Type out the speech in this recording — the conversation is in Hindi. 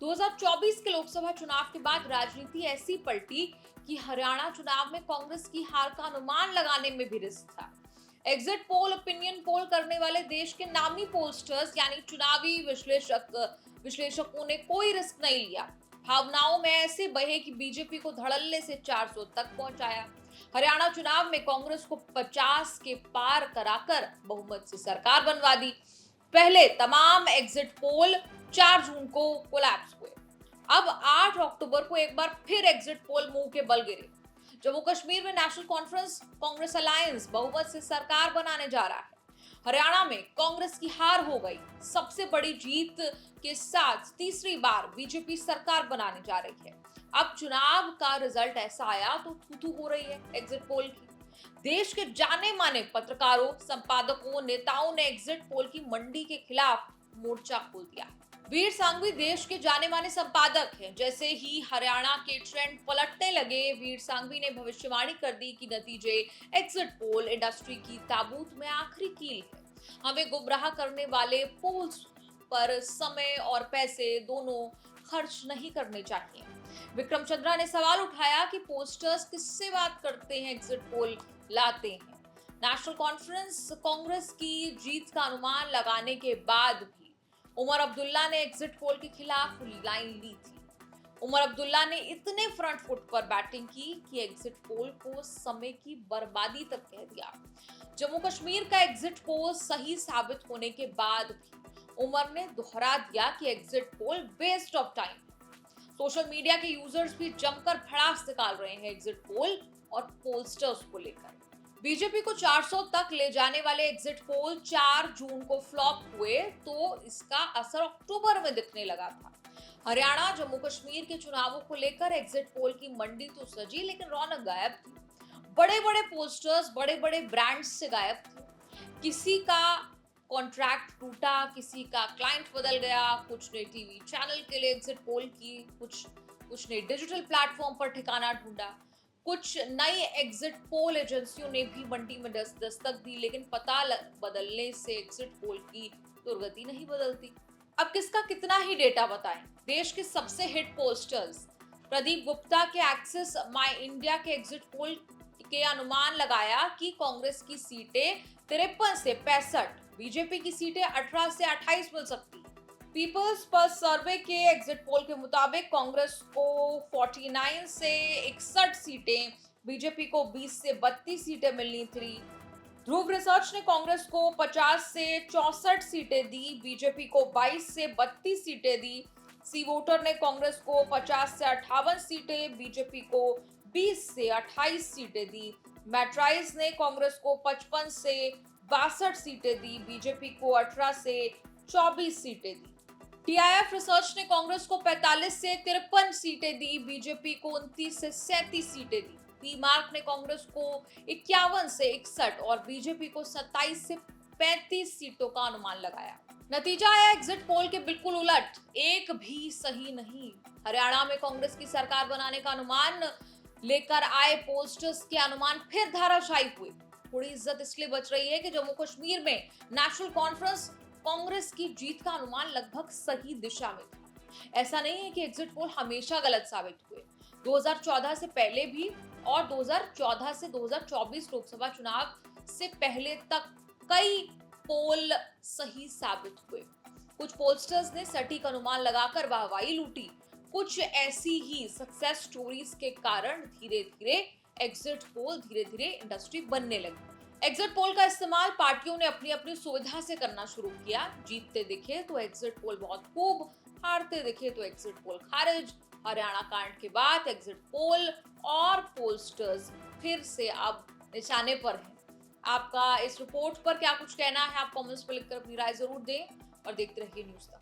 2024 के लोकसभा चुनाव के बाद राजनीति ऐसी पलटी कि हरियाणा चुनाव में कांग्रेस की हार का अनुमान लगाने में भी रिस्क था। एग्जिट पोल, ओपिनियन पोल करने वाले देश के नामी पोलस्टर्स यानी चुनावी विश्लेषकों ने कोई रिस्क नहीं लिया। भावनाओं में ऐसे बहे कि बीजेपी को धड़ल्ले से 400 तक पहुंचाया। हरियाणा चुनाव में कांग्रेस को 50 के पार कराकर बहुमत से सरकार बनवा दी। पहले तमाम एग्जिट पोल 4 जून को कोलैप्स हुए। अब 8 अक्टूबर को एक बार फिर एग्जिट पोल मुंह के बल गिरे। जम्मू कश्मीर में नेशनल कॉन्फ्रेंस कांग्रेस अलायंस बहुमत से सरकार बनाने जा रहा है। हरियाणा में कांग्रेस की हार हो गई। सबसे बड़ी जीत के साथ तीसरी बार बीजेपी सरकार बनाने जा रही है। अब चुनाव का रिजल्ट ऐसा आया तो थू-थू हो रही है एग्जिट पोल की। देश के जाने माने पत्रकारों, संपादकों, नेताओं ने एग्जिट पोल की मंडी के खिलाफ मोर्चा खोल दिया। वीर सांघवी देश के जाने माने संपादक हैं। जैसे ही हरियाणा के ट्रेंड पलटने लगे, वीर सांघवी ने भविष्यवाणी कर दी कि नतीजे एग्जिट पोल इंडस्ट्री की ताबूत में आखिरी कील है। हमें गुमराह करने वाले पोल्स पर समय और पैसे दोनों खर्च नहीं करने चाहिए। विक्रम चंद्रा ने सवाल उठाया कि पोस्टर्स किससे बात करते हैं, एग्जिट पोल लाते हैं। नेशनल कॉन्फ्रेंस कांग्रेस की जीत का अनुमान लगाने के बाद भी उमर अब्दुल्ला ने एग्जिट पोल के खिलाफ लाइन ली थी। उमर अब्दुल्ला ने इतने फ्रंट फुट पर बैटिंग की कि एग्जिट पोल को समय की बर्बादी तक कह दिया। जम्मू कश्मीर का एग्जिट पोल सही साबित होने के बाद भी उमर ने दोहरा दिया कि exit poll waste of time. Social media के यूजर्स भी जमकर भड़ास निकाल रहे हैं एग्जिट पोल और पोलस्टर्स को लेकर। बीजेपी को 400 तक ले जाने वाले एग्जिट पोल 4 जून को फ्लॉप हुए तो इसका असर अक्टूबर में दिखने लगा था। हरियाणा, जम्मू कश्मीर के चुनावों को लेकर एग्जिट पोल की मंडी तो सजी, लेकिन रौनक गायब थी। बड़े बड़े पोस्टर्स बड़े बड़े ब्रांड्स से गायब थे। किसी का कॉन्ट्रैक्ट टूटा, किसी का क्लाइंट बदल गया, कुछ ने टीवी चैनल के लिए एग्जिट पोल की, कुछ ने डिजिटल प्लेटफॉर्म पर ठिकाना ढूंढा। कुछ नई एग्जिट पोल एजेंसियों ने भी मंडी में दस्तक दी, लेकिन पता बदलने से एग्जिट पोल की दुर्गति नहीं बदलती। अब किसका कितना ही डेटा बताएं। देश के सबसे हिट पोस्टर्स प्रदीप गुप्ता के एक्सिस माई इंडिया के एग्जिट पोल के अनुमान लगाया कि कांग्रेस की सीटें 53 से 65, बीजेपी की सीटें 18 से 28 मिल सकती। पीपल्स पल्स सर्वे के एग्जिट पोल के मुताबिक कांग्रेस को 49 से 61 सीटें, बीजेपी को 20 से 32 सीटें मिलनी थी। ध्रुव रिसर्च ने कांग्रेस को 50 से 64 सीटें दी, बीजेपी को 22 से 32 सीटें दी। सी वोटर ने कांग्रेस को 50 से 58 सीटें, बीजेपी को 20 से 28 सीटें दी। मैट्राइज ने कांग्रेस को 55 से 62 सीटें दी, बीजेपी को 18 से 24 सीटें दी। टीआईएफ रिसर्च ने कांग्रेस को 45 से 53 सीटें दी, बीजेपी को 29 से 37 सीटें दी। पी मार्क ने कांग्रेस को 51 से 61 और बीजेपी को 27 से 35 सीटों का अनुमान लगाया। नतीजा आया एग्जिट पोल के बिल्कुल उलट, एक भी सही नहीं। हरियाणा में कांग्रेस की सरकार बनाने का अनुमान लेकर आए पोस्टर्स के अनुमान फिर धराशायी हुए। थोड़ी इज्जत इसलिए बच रही है कि जम्मू कश्मीर में नेशनल कॉन्फ्रेंस कांग्रेस की जीत का अनुमान लगभग सही दिशा में था। ऐसा नहीं है कि एग्जिट पोल हमेशा गलत साबित हुए। 2014 से पहले भी और 2014 से 2024 लोकसभा चुनाव से पहले तक कई पोल सही साबित हुए। कुछ पोलस्टर्स ने सटीक अनुमान लगाकर वाहवाही लूटी। कुछ ऐसी ही सक्सेस स्टोरीज के कारण धीरे धीरे एग्जिट पोल धीरे धीरे इंडस्ट्री बनने लगी। एग्जिट पोल का इस्तेमाल पार्टियों ने अपनी अपनी सुविधा से करना शुरू किया। जीतते दिखे तो एग्जिट पोल बहुत खूब, हारते दिखे तो एग्जिट पोल खारिज। हरियाणा कांड के बाद एग्जिट पोल और पोलस्टर्स फिर से अब निशाने पर हैं। आपका इस रिपोर्ट पर क्या कुछ कहना है, आप कमेंट्स पर लिखकर अपनी राय जरूर दें और देखते रहिए न्यूज़ तक।